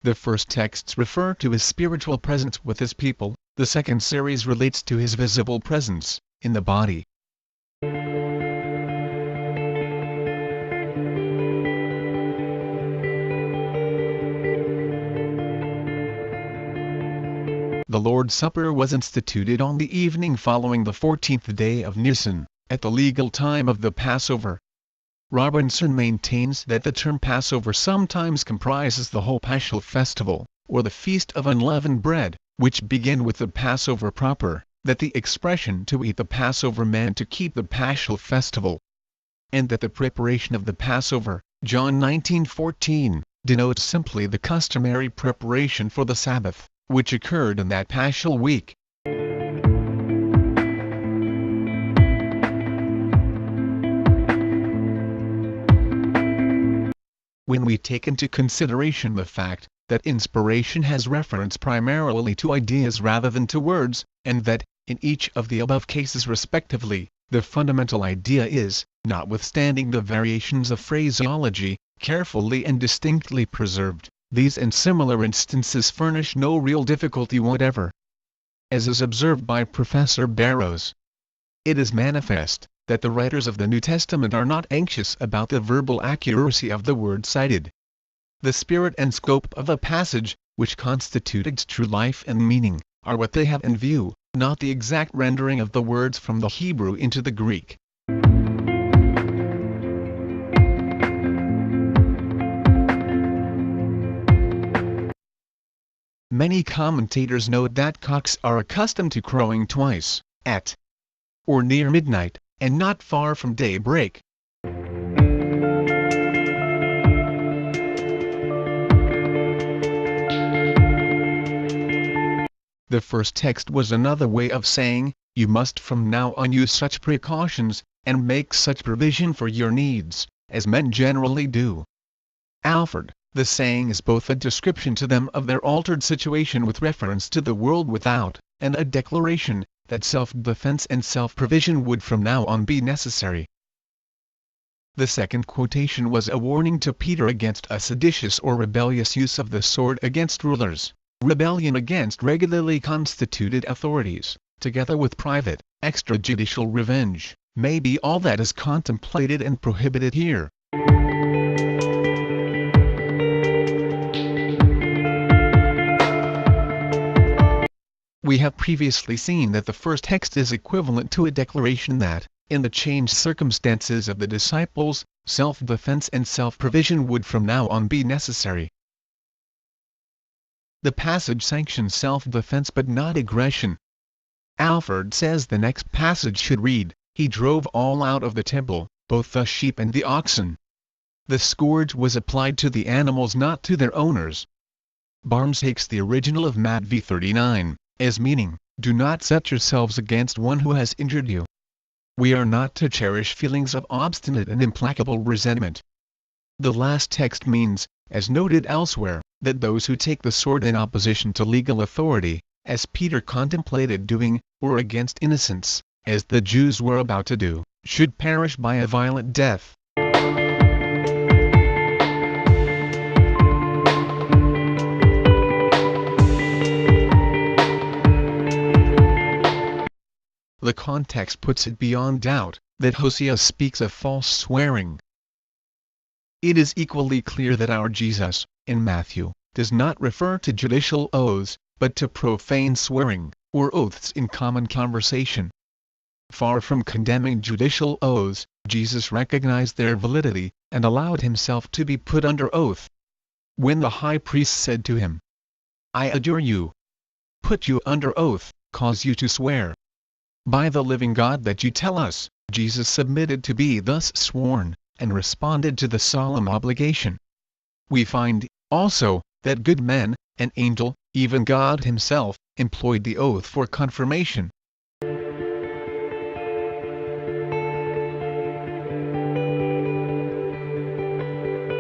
The first texts refer to his spiritual presence with his people, the second series relates to his visible presence, in the body. The Lord's Supper was instituted on the evening following the 14th day of Nisan, at the legal time of the Passover. Robinson maintains that the term Passover sometimes comprises the whole Paschal festival, or the Feast of Unleavened Bread, which began with the Passover proper, that the expression to eat the Passover meant to keep the Paschal festival, and that the preparation of the Passover, John 19:14, denotes simply the customary preparation for the Sabbath, which occurred in that Paschal week. When we take into consideration the fact that inspiration has reference primarily to ideas rather than to words, and that, in each of the above cases respectively, the fundamental idea is, notwithstanding the variations of phraseology, carefully and distinctly preserved, these and similar instances furnish no real difficulty whatever. As is observed by Professor Barrows, it is manifest that the writers of the New Testament are not anxious about the verbal accuracy of the word cited. The spirit and scope of a passage, which constitute its true life and meaning, are what they have in view, not the exact rendering of the words from the Hebrew into the Greek. Many commentators note that cocks are accustomed to crowing twice, at or near midnight, and not far from daybreak. The first text was another way of saying, you must from now on use such precautions, and make such provision for your needs, as men generally do. Alford, the saying is both a description to them of their altered situation with reference to the world without, and a declaration that self-defense and self-provision would from now on be necessary. The second quotation was a warning to Peter against a seditious or rebellious use of the sword against rulers, rebellion against regularly constituted authorities, together with private, extrajudicial revenge, may be all that is contemplated and prohibited here. We have previously seen that the first text is equivalent to a declaration that, in the changed circumstances of the disciples, self-defense and self-provision would from now on be necessary. The passage sanctions self-defense but not aggression. Alford says the next passage should read, "He drove all out of the temple, both the sheep and the oxen." The scourge was applied to the animals, not to their owners. Barnes takes the original of Matt v. 39, as meaning, "Do not set yourselves against one who has injured you." We are not to cherish feelings of obstinate and implacable resentment. The last text means, as noted elsewhere, that those who take the sword in opposition to legal authority, as Peter contemplated doing, or against innocents, as the Jews were about to do, should perish by a violent death. The context puts it beyond doubt that Hosea speaks of false swearing. It is equally clear that our Jesus, in Matthew, does not refer to judicial oaths, but to profane swearing, or oaths in common conversation. Far from condemning judicial oaths, Jesus recognized their validity, and allowed himself to be put under oath. When the high priest said to him, "I adjure you, put you under oath, cause you to swear by the living God that you tell us," Jesus submitted to be thus sworn, and responded to the solemn obligation. We find, also, that good men, an angel, even God himself, employed the oath for confirmation,